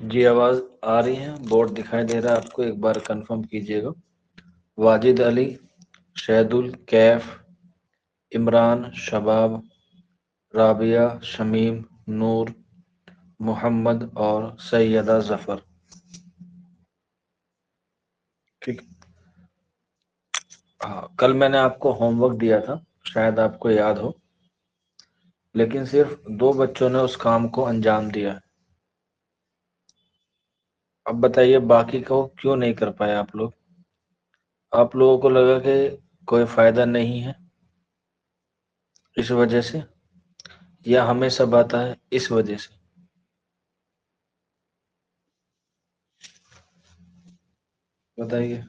جی آواز آ رہی ہے، بورڈ دکھائی دے رہا ہے آپ کو، ایک بار کنفرم کیجیے گا۔ واجد علی، شہد الکیف، عمران، شباب، رابعہ، شمیم، نور، محمد اور سیدہ ظفر۔ ٹھیک، ہاں کل میں نے آپ کو ہوم ورک دیا تھا، شاید آپ کو یاد ہو، لیکن صرف 2 بچوں نے اس کام کو انجام دیا ہے۔ اب بتائیے باقی کو کیوں نہیں کر پائے آپ لوگ؟ آپ لوگوں کو لگا کہ کوئی فائدہ نہیں ہے اس وجہ سے، یا ہمیں سب آتا ہے اس وجہ سے؟ بتائیے۔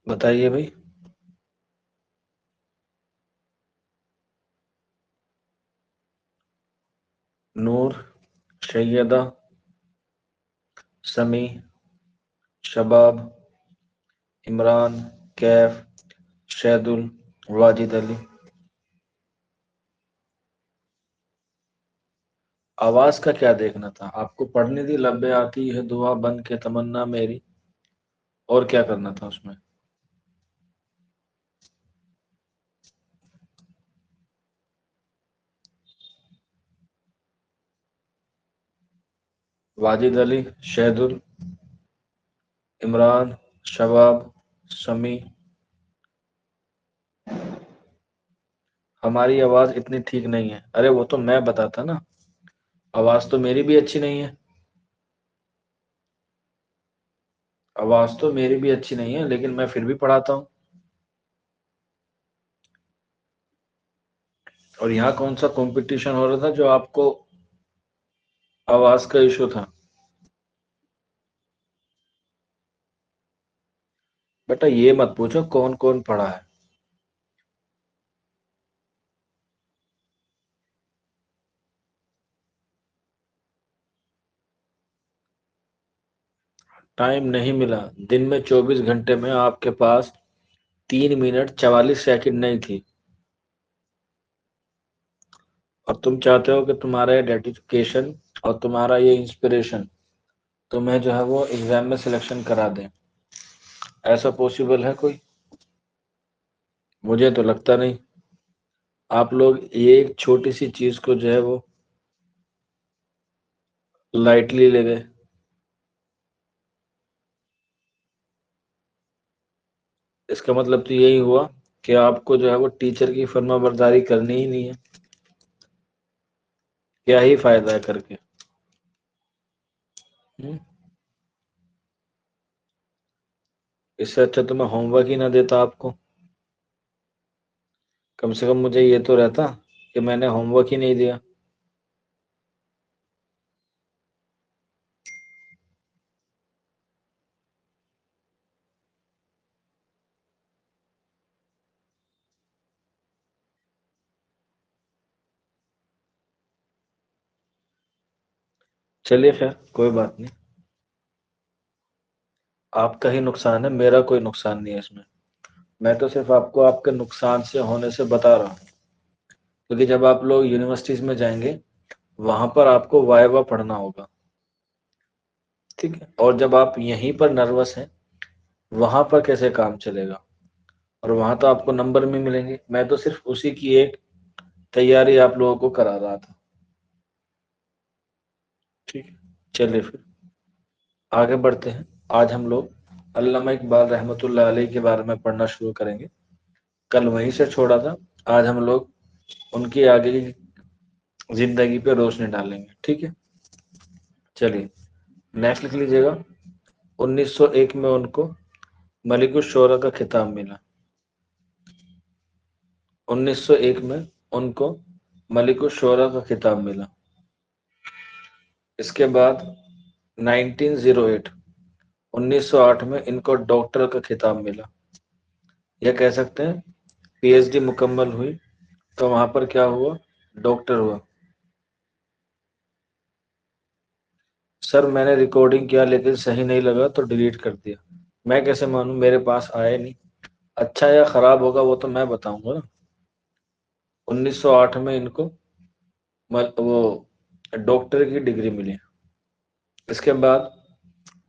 بتائیے بھائی۔ نور، سیدہ، سمیع، شباب، عمران، کیف، شہد واجد علی۔ آواز کا کیا دیکھنا تھا آپ کو؟ پڑھنے دی لبے آتی ہے دعا بن کے تمنا میری، اور کیا کرنا تھا اس میں؟ واجد علی، شہد، عمران، شباب، سمیع۔ ہماری آواز اتنی ٹھیک نہیں ہے، ارے وہ تو میں بتاتا نا، آواز تو میری بھی اچھی نہیں ہے، آواز تو میری بھی اچھی نہیں ہے، لیکن میں پھر بھی پڑھاتا ہوں۔ اور یہاں کون سا کمپٹیشن ہو رہا تھا جو آپ کو آواز کا ایشو تھا؟ بیٹا یہ مت پوچھو کون کون پڑھا ہے، ٹائم نہیں ملا۔ دن میں 24 گھنٹے میں آپ کے پاس 3 منٹ 44 سیکنڈ نہیں تھی، اور تم چاہتے ہو کہ تمہارا یہ ڈیڈیکیشن اور تمہارا یہ انسپریشن تمہیں جو ہے وہ ایگزام میں سلیکشن کرا دیں؟ ایسا پوسیبل ہے کوئی؟ مجھے تو لگتا نہیں۔ آپ لوگ یہ ایک چھوٹی سی چیز کو جو ہے وہ لائٹلی لے گئے۔ اس کا مطلب تو یہی ہوا کہ آپ کو جو ہے وہ ٹیچر کی فرما برداری کرنی ہی نہیں ہے۔ کیا ہی فائدہ ہے کر کے؟ ہم؟ اس سے اچھا تو میں ہوم ورک ہی نہ دیتا آپ کو، کم سے کم مجھے یہ تو رہتا کہ میں نے ہوم ورک ہی نہیں دیا۔ چلیے خیر کوئی بات نہیں، آپ کا ہی نقصان ہے، میرا کوئی نقصان نہیں ہے اس میں تو صرف آپ کو آپ کے نقصان سے ہونے سے بتا رہا ہوں، کیونکہ جب آپ لوگ یونیورسٹیز میں جائیں گے وہاں پر آپ کو وائوا پڑھنا ہوگا، ٹھیک ہے؟ اور جب آپ یہیں پر نروس ہیں وہاں پر کیسے کام چلے گا؟ اور وہاں تو آپ کو نمبر بھی ملیں گے، میں تو صرف اسی کی ایک تیاری آپ لوگوں کو کرا رہا تھا، ٹھیک ہے؟ چلیے پھر آگے بڑھتے ہیں۔ آج ہم لوگ علامہ اقبال رحمۃ اللہ علیہ کے بارے میں پڑھنا شروع کریں گے، کل وہیں سے چھوڑا تھا، آج ہم لوگ ان کی آگے کی زندگی پہ روشنی ڈالیں گے، ٹھیک ہے؟ چلیے نیکسٹ لکھ لیجیے گا۔ 1901 میں ان کو ملک الشعراء کا خطاب ملا۔ 1901 میں ان کو ملک الشعراء کا خطاب ملا۔ اس کے بعد 1908 1908 میں ان کو ڈاکٹر کا خطاب ملا، یا کہہ سکتے ہیں پی ایچ ڈی مکمل ہوئی تو وہاں پر کیا ہوا؟ ڈاکٹر ہوا۔ سر میں نے ریکارڈنگ کیا لیکن صحیح نہیں لگا تو ڈیلیٹ کر دیا۔ میں کیسے مانوں؟ میرے پاس آیا نہیں، اچھا یا خراب ہوگا وہ تو میں بتاؤں گا نا۔ 1908 میں ان کو وہ ڈاکٹر کی ڈگری ملی۔ اس کے بعد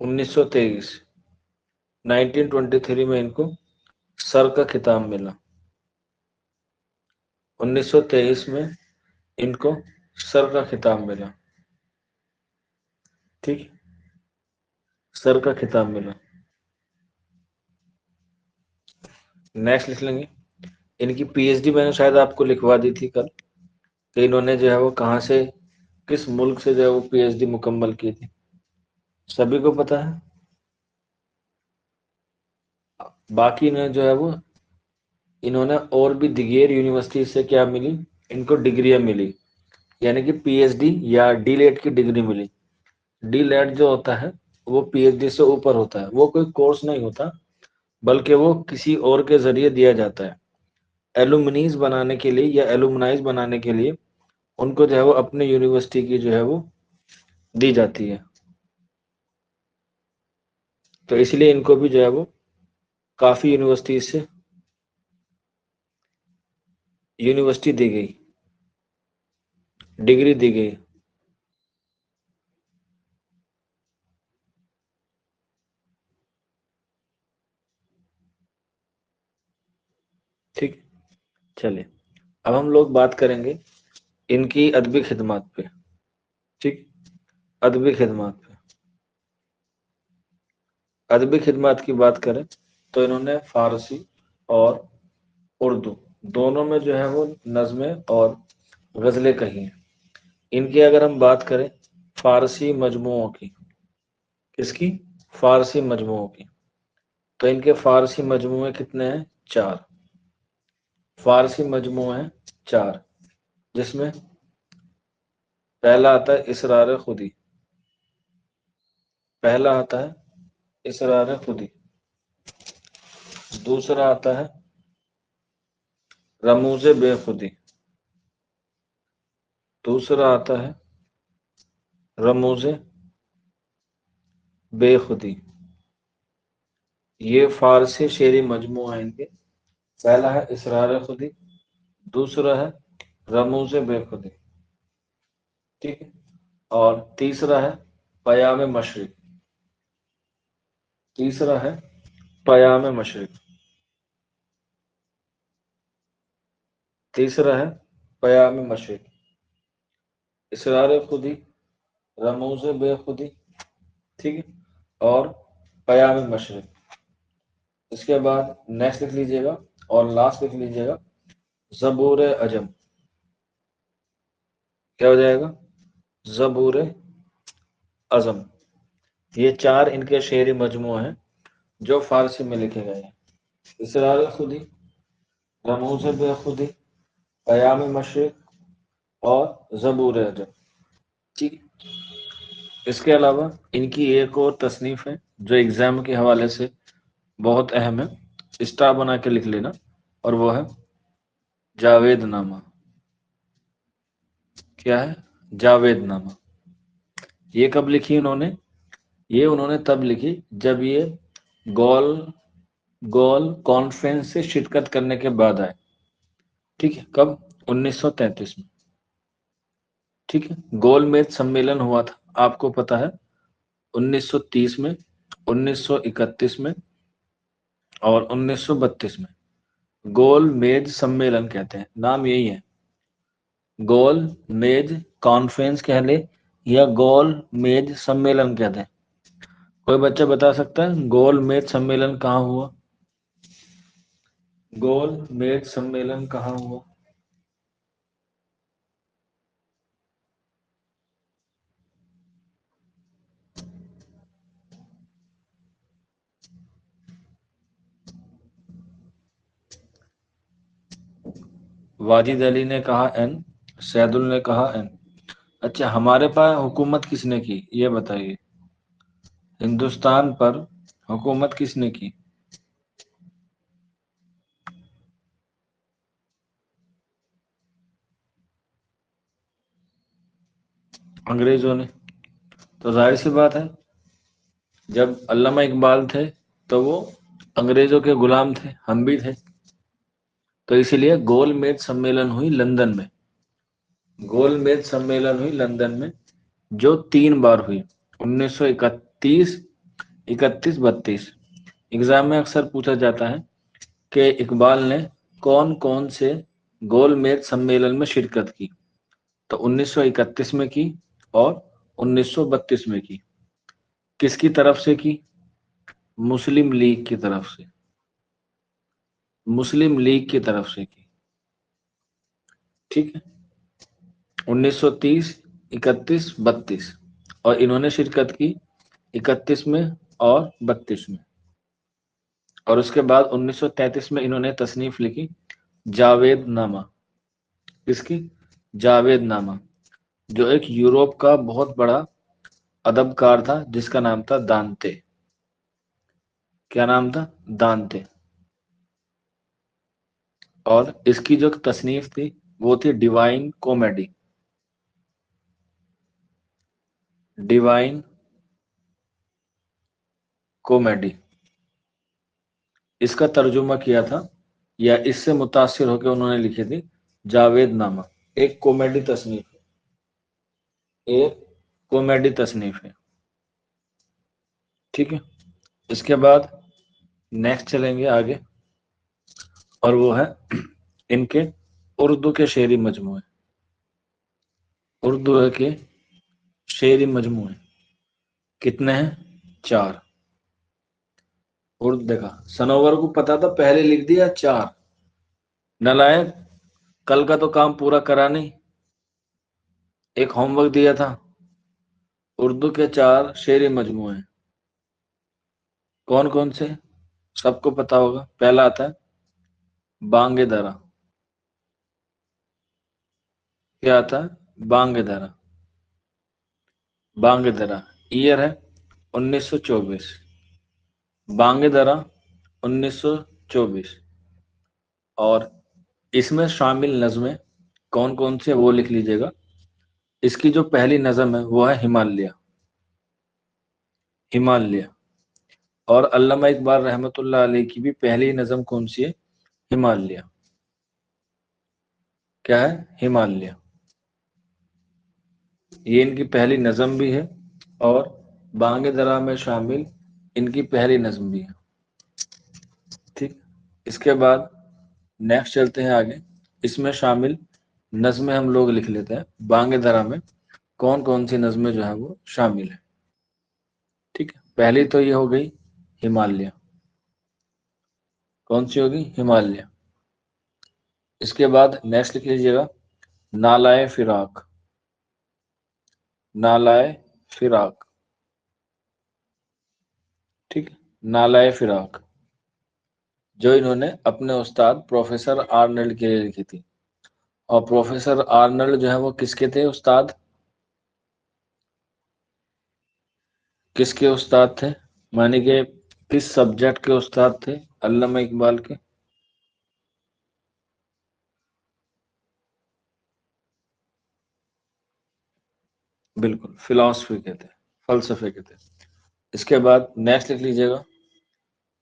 1923 1923 میں ان کو سر کا خطاب ملا۔ 1923 میں ان کو سر کا خطاب ملا، ٹھیک، سر کا خطاب ملا۔ نیکسٹ لکھ لیں گے ان کی پی ایچ ڈی، میں نے شاید آپ کو لکھوا دی تھی کل، کہ انہوں نے جو ہے وہ کہاں سے، کس ملک سے جو ہے وہ پی ایچ ڈی مکمل کی تھی، سبھی کو پتا ہے۔ باقی نے جو ہے وہ انہوں نے اور بھی دیگر یونیورسٹی سے کیا ملی، ان کو ڈگریاں ملی، یعنی کہ پی ایچ ڈی یا ڈی لیٹ کی ڈگری ملی۔ ڈی لیٹ جو ہوتا ہے وہ پی ایچ ڈی سے اوپر ہوتا ہے، وہ کوئی کورس نہیں ہوتا، بلکہ وہ کسی اور کے ذریعے دیا جاتا ہے ایلومنیز بنانے کے لیے یا ایلومنائز بنانے کے لیے، ان کو جو ہے وہ اپنے یونیورسٹی کی جو ہے وہ دی جاتی ہے۔ تو اس لیے ان کو بھی جو ہے وہ کافی یونیورسٹی سے یونیورسٹی دی گئی، ڈگری دی گئی۔ ٹھیک، چلے اب ہم لوگ بات کریں گے ان کی ادبی خدمات پہ، ٹھیک، ادبی خدمات پہ۔ ادبی خدمات کی بات کریں تو انہوں نے فارسی اور اردو دونوں میں جو ہے وہ نظمیں اور غزلیں کہی ہیں۔ ان کی اگر ہم بات کریں فارسی مجموعوں کی، کس کی؟ فارسی مجموعوں کی، تو ان کے فارسی مجموعے کتنے ہیں؟ 4 فارسی مجموعے ہیں، 4، جس میں پہلا آتا ہے اسرار خودی، پہلا آتا ہے اسرار خودی، دوسرا آتا ہے رموز بے خودی، دوسرا آتا ہے رموز بے خودی۔ یہ فارسی شعری مجموعہ ہیں ان کے، پہلا ہے اسرار خودی، دوسرا ہے رموز بے خودی، ٹھیک ہے، اور تیسرا ہے پیام مشرق، تیسرا ہے پیام مشرق، تیسرا ہے پیام مشرق، اسرار خودی، رموز بے خودی، ٹھیک ہے، اور پیام مشرق۔ اس کے بعد نیکسٹ لکھ لیجئے گا اور لاسٹ لکھ لیجئے گا زبور عجم، کیا ہو جائے گا؟ زبور اعظم۔ یہ 4 ان کے شعری مجموعے ہیں جو فارسی میں لکھے گئے ہیں، اسرار خودی، رموز بے خودی، پیام مشرق اور زبور اعظم، ٹھیک۔ اس کے علاوہ ان کی ایک اور تصنیف ہے جو ایگزام کے حوالے سے بہت اہم ہے، اسٹار بنا کے لکھ لینا، اور وہ ہے جاوید نامہ۔ کیا ہے؟ جاوید نامہ۔ یہ کب لکھی انہوں نے؟ یہ انہوں نے تب لکھی جب یہ گول کانفرنس سے شرکت کرنے کے بعد آئے، ٹھیک ہے، کب؟ 1933 میں، ٹھیک ہے۔ گول میز سمیلن ہوا تھا، آپ کو پتا ہے، 1930 میں، 1931 میں اور 1932 میں۔ گول میز سمیلن کہتے ہیں، نام یہی ہے، گول میز کانفرنس کہہ لے یا گول میز سمیلن کہتے ہیں۔ کوئی بچہ بتا سکتا ہے گول میز سمیلن کہاں ہوا؟ گول میز سمیلن کہاں ہوا؟ واجد علی نے کہا این، سید ال نے کہا این۔ اچھا، ہمارے پاس حکومت کس نے کی یہ بتائیے، ہندوستان پر حکومت کس نے کی؟ انگریزوں نے۔ تو ظاہر سی بات ہے جب علامہ اقبال تھے تو وہ انگریزوں کے غلام تھے، ہم بھی تھے، تو اسی لیے گول میز سمیلن ہوئی لندن میں، گول میز سمیلن ہوئی لندن میں، جو 3 بار ہوئی، 1931، 31، 32۔ ایگزام میں اکثر پوچھا جاتا ہے کہ اقبال نے کون کون سے گول میز سمیلن میں شرکت کی، تو 1931 میں کی اور 1932 میں کی۔ کس کی طرف سے کی؟ مسلم لیگ کی طرف سے، مسلم لیگ کی طرف سے کی، ٹھیک ہے، 1930، 31، 32، اور انہوں نے شرکت کی 31 میں اور 32 میں۔ اور اس کے بعد 1933 میں انہوں نے تصنیف لکھی جاوید نامہ۔ کس کی؟ جاوید نامہ، جو ایک یوروپ کا بہت بڑا ادب کار تھا جس کا نام تھا دانتے۔ کیا نام تھا؟ دانتے۔ اور اس کی جو تصنیف تھی وہ تھی ڈیوائن کومیڈی، ڈیوائن کومیڈی۔ اس کا ترجمہ کیا تھا یا اس سے متاثر ہو کے انہوں نے لکھی تھی جاوید نامہ، ایک کومیڈی تصنیف ہے، ایک کومیڈی تصنیف ہے، ٹھیک ہے۔ اس کے بعد نیکسٹ چلیں گے آگے، اور وہ ہے ان کے اردو کے شعری مجموعے، اردو کے شعری مجموعے کتنے ہیں؟ 4۔ اردو دیکھا، سنوور کو پتا تھا، پہلے لکھ دیا 4، نالائق، کل کا تو کام پورا کرا نہیں، ایک ہوم ورک دیا تھا۔ اردو کے 4 شعری مجموعے ہیں، کون کون سے؟ سب کو پتا ہوگا، پہلا آتا ہے بانگ درا۔ کیا آتا ہے؟ بانگ درا، بانگ درا، ایئر ہے 1924، بانگ درا 1924۔ اور اس میں شامل نظمیں کون کون سے وہ لکھ لیجئے گا۔ اس کی جو پہلی نظم ہے وہ ہے ہمالیہ، ہمالیہ۔ اور علامہ اقبال رحمۃ اللہ علیہ کی بھی پہلی نظم کون سی ہے؟ ہمالیہ۔ کیا ہے؟ ہمالیہ، یہ ان کی پہلی نظم بھی ہے، اور بانگ درا میں شامل ان کی پہلی نظم بھی ہے، ٹھیک۔ اس کے بعد نیکسٹ چلتے ہیں آگے، اس میں شامل نظمیں ہم لوگ لکھ لیتے ہیں، بانگ درا میں کون کون سی نظمیں جو ہیں وہ شامل ہیں، ٹھیک ہے۔ پہلی تو یہ ہو گئی ہمالیہ، کون سی ہوگی؟ ہمالیہ۔ اس کے بعد نیکسٹ لکھ لیجیے گا نالائے فراق، نالائے فراق، ٹھیک، نالائے فراق، جو انہوں نے اپنے استاد پروفیسر آرنلڈ کے لیے لکھی تھی۔ اور پروفیسر آرنلڈ جو ہے وہ کس کے تھے استاد؟ کس کے استاد تھے؟ معنی کہ کس سبجیکٹ کے استاد تھے علامہ اقبال کے؟ بالکل، فلاسفی کے تھے، فلسفے کے تھے۔ اس کے بعد نیکسٹ لکھ لیجیے گا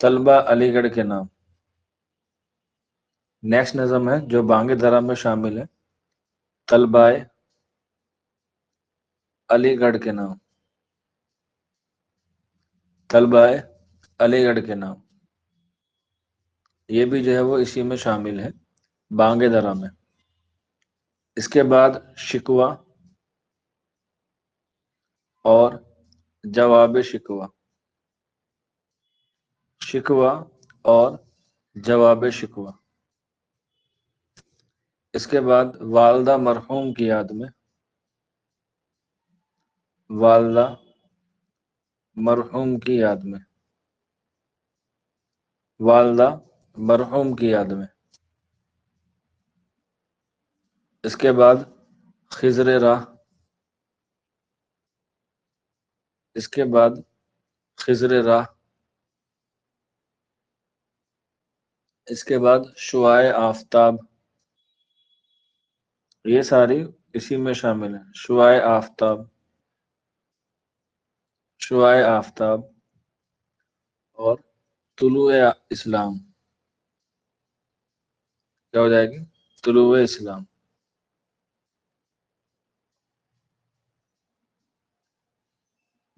طلبہ علی گڑھ کے نام۔ نیکسٹ نظم ہے جو بانگ درا میں شامل ہے، طلبہ علی گڑھ کے نام، طلبہ علی گڑھ کے نام، یہ بھی جو ہے وہ اسی میں شامل ہے، بانگ درا میں۔ اس کے بعد شکوہ اور جواب شکوہ، شکوہ اور جواب شکوہ۔ اس کے بعد والدہ مرحوم کی یاد میں، والدہ مرحوم کی یاد میں، والدہ مرحوم کی یاد میں۔ اس کے بعد خضر راہ، اس کے بعد خضر راہ، اس کے بعد شعاع آفتاب، یہ ساری اسی میں شامل ہیں، شعاع آفتاب، شعاع آفتاب، اور طلوع اسلام کیا ہو جائے گی؟ طلوع اسلام.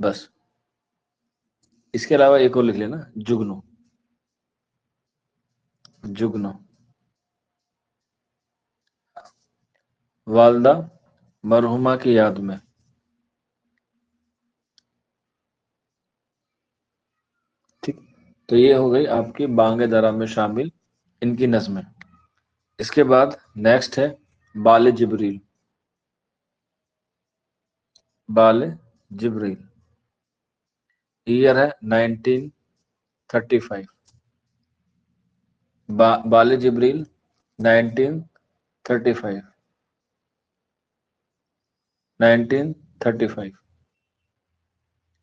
بس اس کے علاوہ ایک اور لکھ لینا، جگنو. جگنو والدہ مرحومہ کی یاد میں. ٹھیک، تو یہ ہو گئی آپ کی بانگ درا میں شامل ان کی نظمیں. اس کے بعد نیکسٹ ہے بال جبریل. بال جبریل ایئر ہے 1935. بال جبریل 1935. 1935.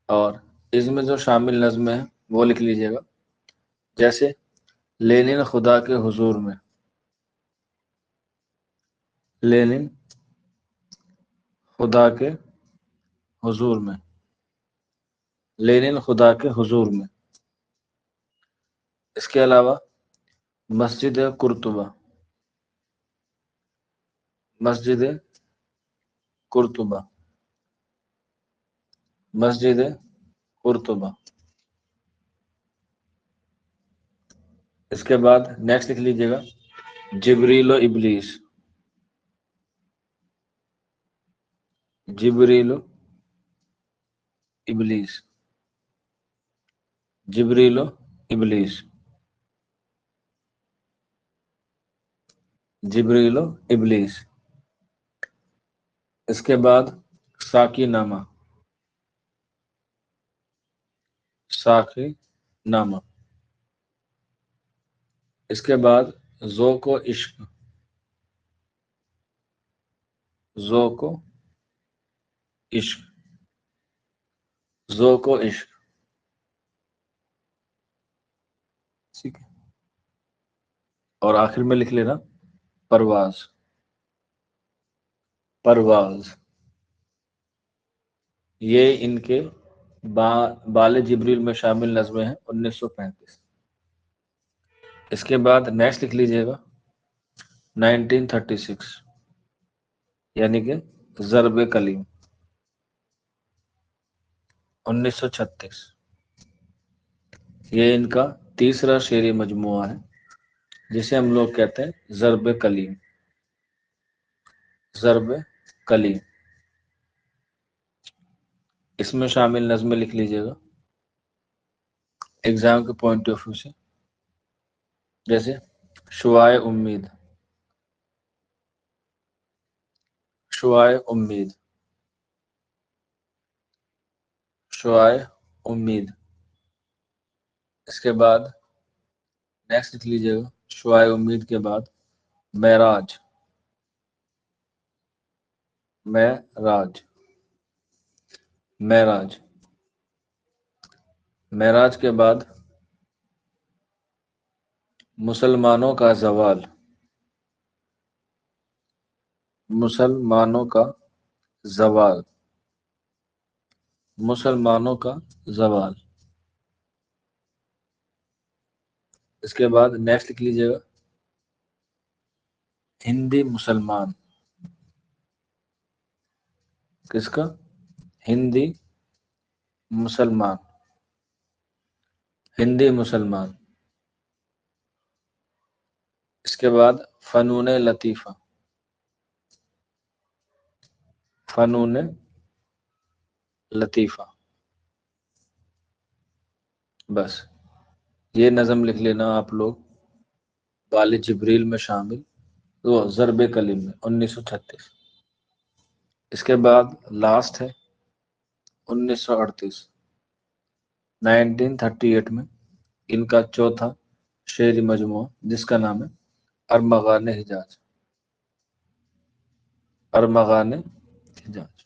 اور اس میں جو شامل نظمیں ہیں وہ لکھ لیجئے گا، جیسے لینن خدا کے حضور میں. لینن خدا کے حضور میں. لینن خدا کے حضور میں. اس کے علاوہ مسجد قرطبہ. مسجد قرطبہ. مسجد قرطبہ. اس کے بعد نیکسٹ لکھ لیجئے گا جبریل و ابلیس. جبریل و ابلیس. جبریل و ابلیس. جبریل و ابلیس. اس کے بعد ساقی نامہ. ساقی نامہ. اس کے بعد ذوق و عشق. ذوق و عشق. ذوق و عشق. ٹھیک ہے، اور آخر میں لکھ لینا پرواز. پرواز. یہ ان کے بال جبریل میں شامل نظمیں ہیں 1935. اس کے بعد نیکسٹ لکھ لیجئے گا 1936، یعنی کہ ضرب کلیم 1936. یہ ان کا تیسرا شعری مجموعہ ہے جسے ہم لوگ کہتے ہیں ضرب کلیم. ضرب کلیم. اس میں شامل نظمیں لکھ لیجئے گا ایگزام کے پوائنٹ آف ویو سے، جیسے شعاع امید. شعاع امید. شعاع امید. اس کے بعد نیکسٹ لکھ لیجئے گا شعاع امید کے بعد معراج. معراج. معراج. معراج کے بعد مسلمانوں کا زوال. مسلمانوں کا زوال. مسلمانوں کا زوال. اس کے بعد نیکسٹ لکھ لیجئے گا ہندی مسلمان. کس کا؟ ہندی مسلمان. ہندی مسلمان. اس کے بعد فنون لطیفہ. فنون لطیفہ. بس یہ نظم لکھ لینا آپ لوگ بال جبریل میں شامل وہ ضرب کلیم میں 1936. اس کے بعد لاسٹ ہے 1938. 1938 میں ان کا چوتھا شعری مجموعہ جس کا نام ہے ارمغان حجاز. ارمغان حجاز.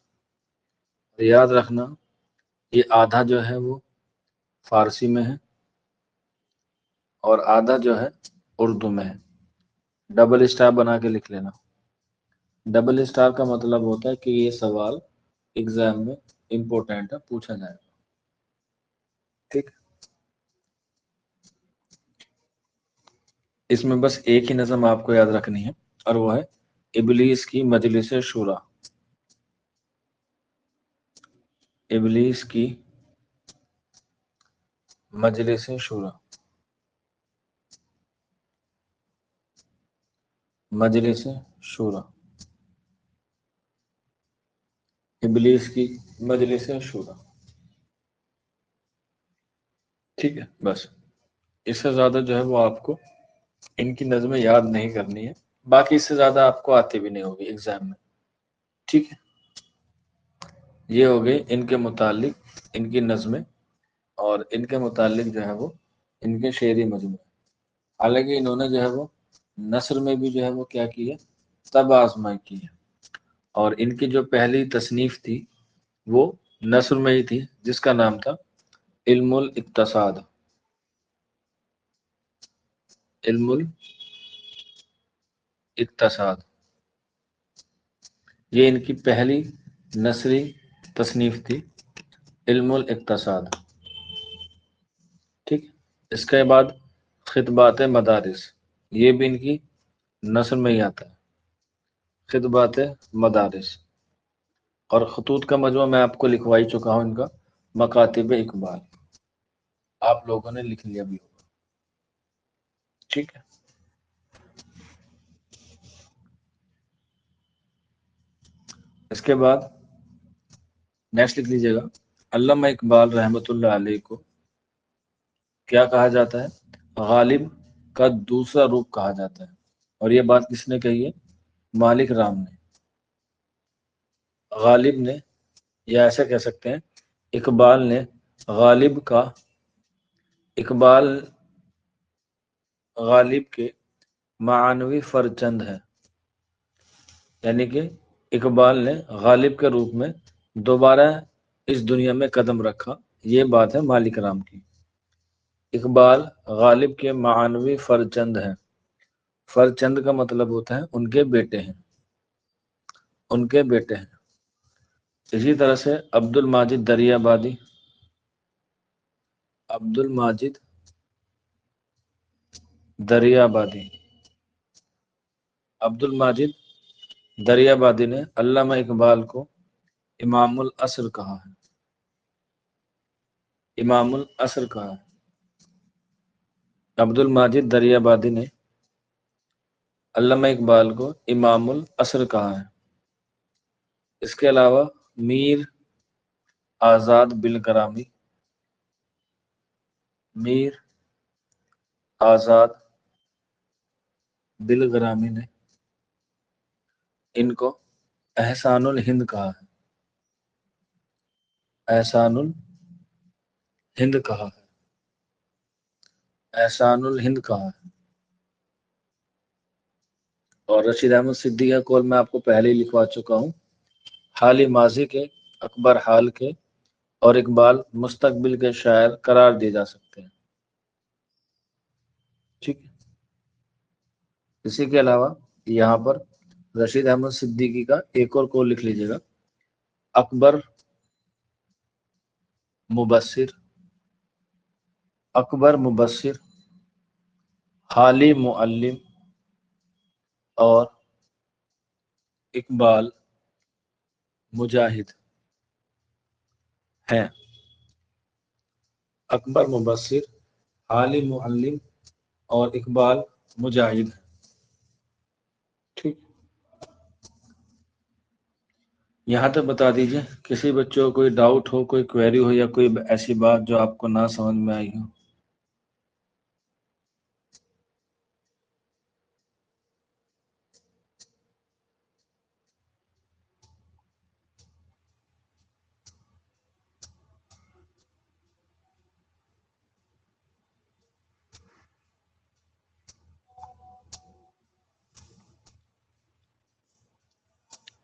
یاد رکھنا یہ آدھا جو ہے وہ فارسی میں ہے اور آدھا جو ہے اردو میں ہے. ڈبل اسٹار بنا کے لکھ لینا. ڈبل اسٹار کا مطلب ہوتا ہے کہ یہ سوال ایگزام میں امپورٹنٹ ہے، پوچھا جائے گا. ٹھیک. اس میں بس ایک ہی نظم آپ کو یاد رکھنی ہے، اور وہ ہے ابلیس کی مجلس شورا. ابلیس کی مجلس شورا. مجلس شورا. ابلیس کی مجلس شورا. ٹھیک ہے، بس اس سے زیادہ جو ہے وہ آپ کو ان کی نظمیں یاد نہیں کرنی ہے، باقی اس سے زیادہ آپ کو آتی بھی نہیں ہوگی ایگزام میں. ٹھیک ہے، یہ ہو گئی ان کے متعلق ان کی نظمیں، اور ان کے متعلق جو ہے وہ ان کے شعری مجموعے. حالانکہ انہوں نے جو ہے وہ نثر میں بھی جو ہے وہ کیا کی ہے، تب آزمائی کی ہے. اور ان کی جو پہلی تصنیف تھی وہ نثر میں ہی تھی، جس کا نام تھا علم الاقتصاد. علم الاقتصاد، یہ ان کی پہلی نثری تصنیف تھی، علم الاقتصاد. ٹھیک، اس کے بعد خطبات مدارس، یہ بھی ان کی نثر میں ہی آتا ہے، خطبات مدارس. اور خطوط کا مجموعہ میں آپ کو لکھوا ہی چکا ہوں، ان کا مکاتب اقبال، آپ لوگوں نے لکھ لیا بھی ہوگا. ٹھیک ہے، اس کے بعد نیکسٹ لکھ لیجیے گا. علامہ اقبال رحمۃ اللہ علیہ کو کیا کہا جاتا ہے؟ غالب کا دوسرا روپ کہا جاتا ہے. اور یہ بات کس نے کہی ہے؟ مالک رام نے. غالب نے، یا ایسا کہہ سکتے ہیں اقبال نے غالب کا، اقبال غالب کے معنوی فرزند ہے. یعنی کہ اقبال نے غالب کے روپ میں دوبارہ اس دنیا میں قدم رکھا، یہ بات ہے مالک رام کی. اقبال غالب کے معنوی فرزند ہیں. فرزند کا مطلب ہوتا ہے ان کے بیٹے ہیں، ان کے بیٹے ہیں. اسی طرح سے عبد الماجد دریابادی، عبد الماجد دریابادی، عبد الماجد دریابادی نے علامہ اقبال کو امام العصر کہا ہے. امام العصر کہا ہے. عبد الماجد دریابادی نے علامہ اقبال کو امام العصر کہا ہے. اس کے علاوہ میر آزاد بالکرامی، میر آزاد بالکرامی نے ان کو احسان الہند کہا ہے. احسان الہند کہا ہے. احسان الہند کہا ہے. اور رشید احمد صدیقی کا قول میں آپ کو پہلے ہی لکھوا چکا ہوں، حال ماضی کے اکبر حال کے اور اقبال مستقبل کے شاعر قرار دیے جا سکتے ہیں. ٹھیک ہے، اسی کے علاوہ یہاں پر رشید احمد صدیقی کا ایک اور قول لکھ لیجیے گا. اکبر مبصر، اکبر مبصر، حالی معلم اور اقبال مجاہد ہیں. اکبر مبصر، حالی معلم اور اقبال مجاہد ہیں. ٹھیک، یہاں تک بتا دیجئے کسی بچوں کو کوئی ڈاؤٹ ہو، کوئی کوئری ہو، یا کوئی ایسی بات جو آپ کو نہ سمجھ میں آئی ہو.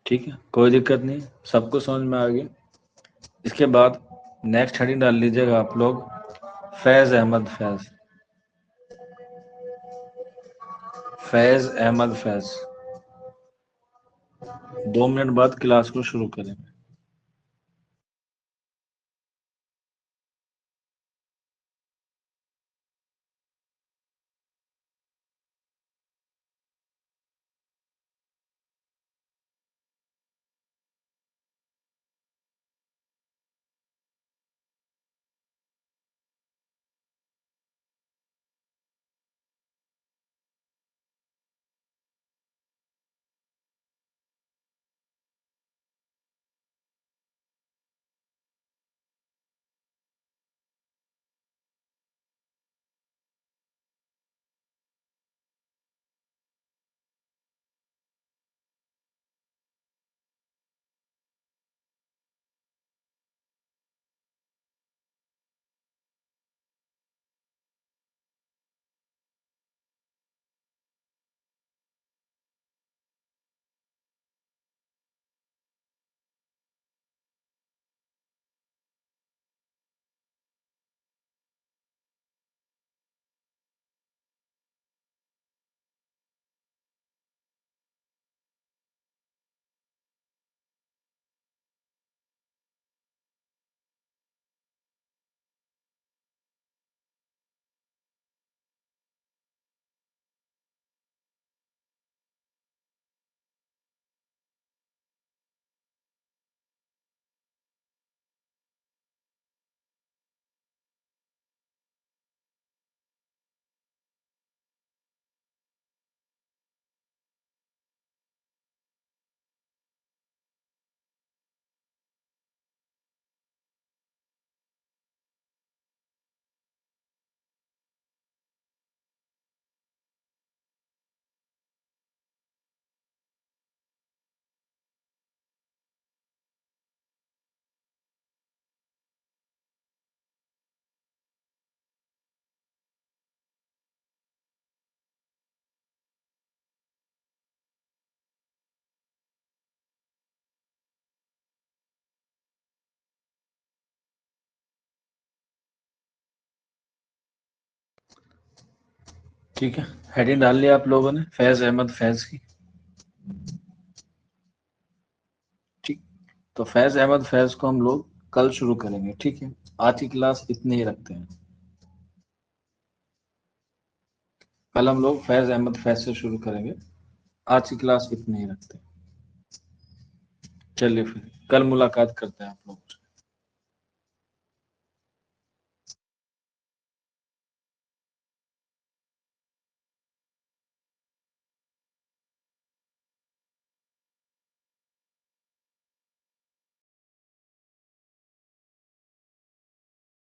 ٹھیک ہے، کوئی دقت نہیں، سب کو سمجھ میں آ گیا. اس کے بعد نیکسٹ ہیڈنگ ڈال لیجیے گا آپ لوگ فیض احمد فیض. فیض احمد فیض. 2 منٹ بعد کلاس کو شروع کریں. ٹھیک ہے، ہیڈنگ ڈال لیا آپ لوگوں نے فیض احمد فیض کی. ٹھیک، تو فیض احمد فیض کو ہم لوگ کل شروع کریں گے. ٹھیک ہے، آج کی کلاس اتنی ہی رکھتے ہیں. کل ہم لوگ فیض احمد فیض سے شروع کریں گے. آج کی کلاس اتنی ہی رکھتے ہیں. چلیے پھر کل ملاقات کرتے ہیں آپ لوگ سے.